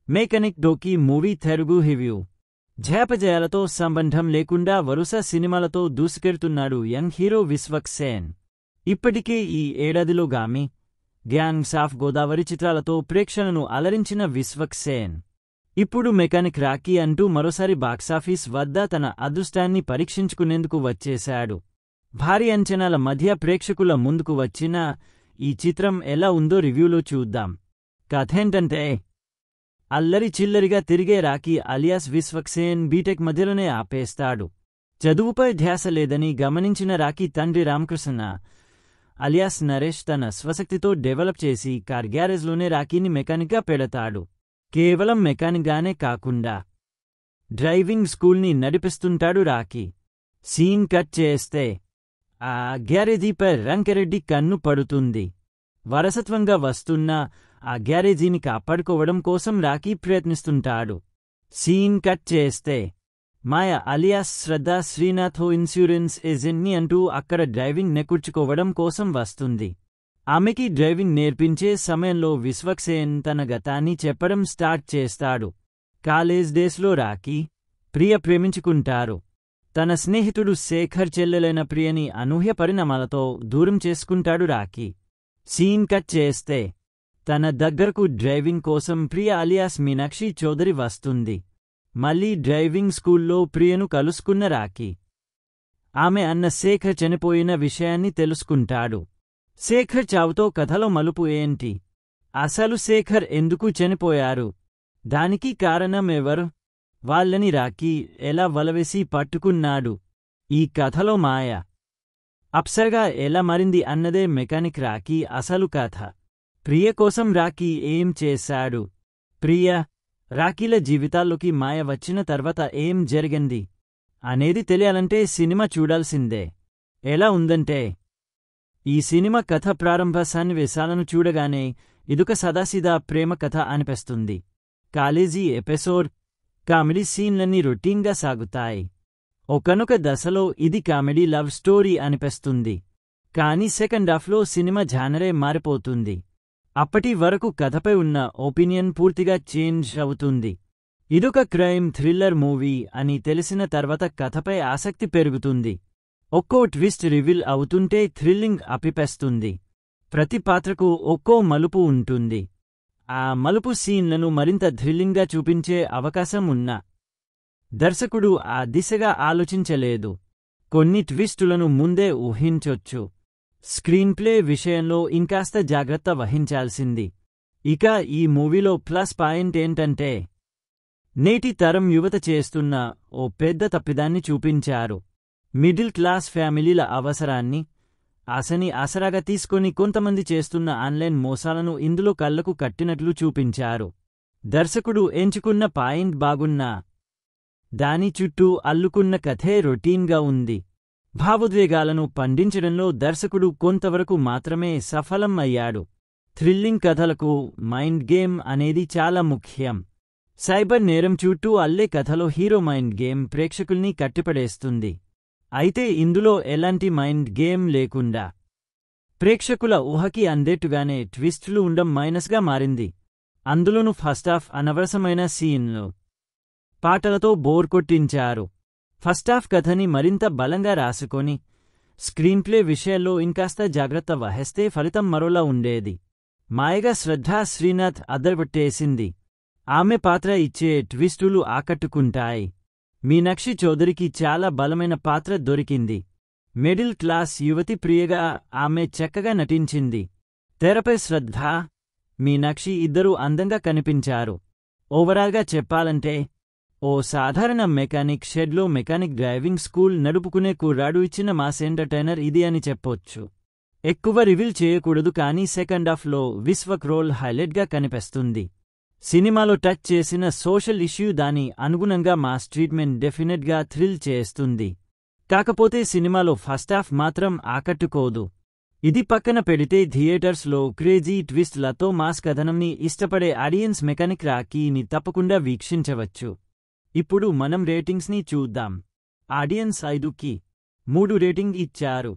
Mechanic డోకి movie Telugu review. ఝాపజయాలతో సంబంధం లేకుండా వరుస సినిమాలతో దూసుకెళ్తున్నాడు యంగ్ హీరో విశ్వక్ సేన్. ఇప్పటికే ఈ ఏడాదిలో గామి, గ్యాంగ్స్ ఆఫ్ గోదావరి చిత్రాలతో ప్రేక్షకులను అలరించిన విశ్వక్ సేన్ ఇప్పుడు మెకానిక్ రాకీ అంటూ మరోసారి బాక్సాఫీస్ వద్ద తన అదృష్టాన్ని పరీక్షించుకునేందుకు వచ్చేశాడు. భారీ అంచనాల మధ్య ప్రేక్షకుల ముందుకు వచ్చిన ఈ చిత్రం ఎలా ఉందో రివ్యూలో చూద్దాం. కథేంటంటే, అల్లరి చిల్లరిగా తిరిగే Rocky alias Vishwak Sen B Tech మధ్యలోనే ఆపేస్తాడు. చదువుపై ధ్యాస లేదని గమనించిన రాకీ తండ్రి రామకృష్ణ అలియాస్ నరేష్ తన స్వశక్తితో డెవలప్ చేసి కార్ గ్యారేజ్లోనే రాకీని మెకానిక్గా పెడతాడు. కేవలం మెకానిక్గానే కాకుండా డ్రైవింగ్ స్కూల్ని నడిపిస్తుంటాడు రాకీ. సీన్ కట్ చేస్తే ఆ గ్యారేజీపై రంకిరెడ్డి కన్ను పడుతుంది. వారసత్వంగా వస్తున్న ఆ గ్యారేజీని కాపాడుకోవడం కోసం రాకీ ప్రయత్నిస్తుంటాడు. సీన్ కట్ చేస్తే మాయ అలియాస్ శ్రద్ధ శ్రీనాథో ఇన్సూరెన్స్ ఏజెంట్ని అంటూ అక్కడ డ్రైవింగ్ నెక్కుర్చుకోవడం కోసం వస్తుంది. ఆమెకి డ్రైవింగ్ నేర్పించే సమయంలో విశ్వక్ సేన్ తన గతాన్ని చెప్పడం స్టార్ట్ చేస్తాడు. కాలేజ్ డేస్లో రాకీ, ప్రియ ప్రేమించుకుంటారు. తన స్నేహితుడు శేఖర్ చెల్లెలైన ప్రియని అనూహ్య పరిణామాలతో దూరం చేసుకుంటాడు రాకీ. సీన్ కట్ చేస్తే తన దగ్గరకు డ్రైవింగ్ కోసం ప్రియ అలియాస్ మీనాక్షి చౌదరి వస్తుంది. మళ్లీ డ్రైవింగ్ స్కూల్లో ప్రియను కలుసుకున్న రాకీ ఆమె అన్న శేఖర్ చనిపోయిన విషయాన్ని తెలుసుకుంటాడు. శేఖర్ చావుతో కథలో మలుపు ఏంటి? అసలు శేఖర్ ఎందుకు చనిపోయారు? దానికి కారణం ఎవరు? వాళ్ళని రాకీ ఎలా వలవేసి పట్టుకున్నాడు? ఈ కథలో మాయ అప్సరగా ఎలా మారింది అన్నదే మెకానిక్ రాకీ అసలు కథ. ప్రియ కోసం రాకీ ఏం చేశాడు? ప్రియ, రాకీల జీవితాల్లోకి మాయ వచ్చిన తర్వాత ఏం జరిగింది అనేది తెలియాలంటే సినిమా చూడాల్సిందే. ఎలా ఉందంటే, ఈ సినిమా కథ ప్రారంభ సన్నివేశాలను చూడగానే ఇదొక సదాసిదా ప్రేమ కథ అనిపిస్తుంది. కాలేజీ ఎపిసోడ్, కామెడీ సీన్లన్నీ రొటీన్గా సాగుతాయి. ఒకనొక దశలో ఇది కామెడీ లవ్ స్టోరీ అనిపిస్తుంది. కానీ సెకండ్ హాఫ్లో సినిమా జానరే మారిపోతుంది. అప్పటి వరకు కథపై ఉన్న ఒపీనియన్ పూర్తిగా చేంజ్ అవుతుంది. ఇదొక క్రైమ్ థ్రిల్లర్ మూవీ అని తెలిసిన తర్వాత కథపై ఆసక్తి పెరుగుతుంది. ఒక్కో ట్విస్ట్ రివీల్ అవుతుంటే థ్రిల్లింగ్ అపిపేస్తుంది. ప్రతి పాత్రకు ఒక్కో మలుపు ఉంటుంది. ఆ మలుపు సీన్లను మరింత థ్రిల్లింగ్గా చూపించే అవకాశం ఉన్నా దర్శకుడు ఆ దిశగా ఆలోచించలేదు. కొన్ని ట్విస్టులను ముందే ఊహించొచ్చు. స్క్రీన్ప్లే విషయంలో ఇంకాస్త జాగ్రత్త వహించాల్సింది. ఇక ఈ మూవీలో ప్లస్ పాయింట్ ఏంటంటే, నేటి తరం యువత చేస్తున్న ఓ పెద్ద తప్పిదాన్ని చూపించారు. మిడిల్ క్లాస్ ఫ్యామిలీల అవసరాన్ని, ఆశని ఆసరాగా తీసుకొని కొంతమంది చేస్తున్న ఆన్లైన్ మోసాలను ఇందులో కళ్లకు కట్టినట్లు చూపించారు. దర్శకుడు ఎంచుకున్న పాయింట్ బాగున్నా దాని చుట్టూ అల్లుకున్న కథే రొటీన్గా ఉంది. భావోద్వేగాలను పండించడంలో దర్శకుడు కొంతవరకు మాత్రమే సఫలం అయ్యాడు. థ్రిల్లింగ్ కథలకు మైండ్ గేమ్ అనేది చాలా ముఖ్యం. సైబర్ నేరం చుట్టూ అల్లే కథలో హీరో మైండ్ గేమ్ ప్రేక్షకుల్ని కట్టిపడేస్తుంది. అయితే ఇందులో ఎలాంటి మైండ్ గేమ్ లేకుండా ప్రేక్షకుల ఊహకి అందేట్టుగానే ట్విస్టులు ఉండం మైనస్గా మారింది. అందులోనూ ఫస్ట్ హాఫ్ అనవసరమైన సీన్లు, పాటలతో బోర్ కొట్టించారు. ఫస్ట్ హాఫ్ కథని మరింత బలంగా రాసుకొని స్క్రీన్ప్లే విషయాల్లో ఇంకాస్త జాగ్రత్త వహిస్తే ఫలితం మరోలా ఉండేది. మాయగా శ్రద్ధా శ్రీనాథ్ అదరగొట్టేసింది. ఆమె పాత్ర ఇచ్చే ట్విస్టులు ఆకట్టుకుంటాయి. మీనాక్షి చౌదరికి చాలా బలమైన పాత్ర దొరికింది. మిడిల్ క్లాస్ యువతి ప్రియగా ఆమె చక్కగా నటించింది. తెరపై శ్రద్ధ, మీనాక్షి ఇద్దరూ అందంగా కనిపించారు. ఓవరాల్గా చెప్పాలంటే, ఓ సాధారణ మెకానిక్ షెడ్లో మెకానిక్ డ్రైవింగ్ స్కూల్ నడుపుకునే కుర్రాడు ఇచ్చిన మాస్ ఎంటర్టైనర్ ఇది అని చెప్పొచ్చు. ఎక్కువ రివీల్ చేయకూడదు, కానీ సెకండ్ హాఫ్లో విశ్వక్ రోల్ హైలైట్గా కనిపిస్తుంది. సినిమాలో టచ్ చేసిన సోషల్ ఇష్యూ దాని అనుగుణంగా మాస్ ట్రీట్మెంట్ డెఫినెట్గా థ్రిల్ చేస్తుంది. కాకపోతే సినిమాలో ఫస్ట్ హాఫ్ మాత్రం ఆకట్టుకోదు. ఇది పక్కన పెడితే థియేటర్స్లో క్రేజీ ట్విస్ట్లతో మాస్ కథనంని ఇష్టపడే ఆడియన్స్ మెకానిక్ రాకీని తప్పకుండా వీక్షించవచ్చు. ఇప్పుడు మనం రేటింగ్స్ని చూద్దాం. ఆడియన్స్ 5కి 3 రేటింగ్ ఇచ్చారు.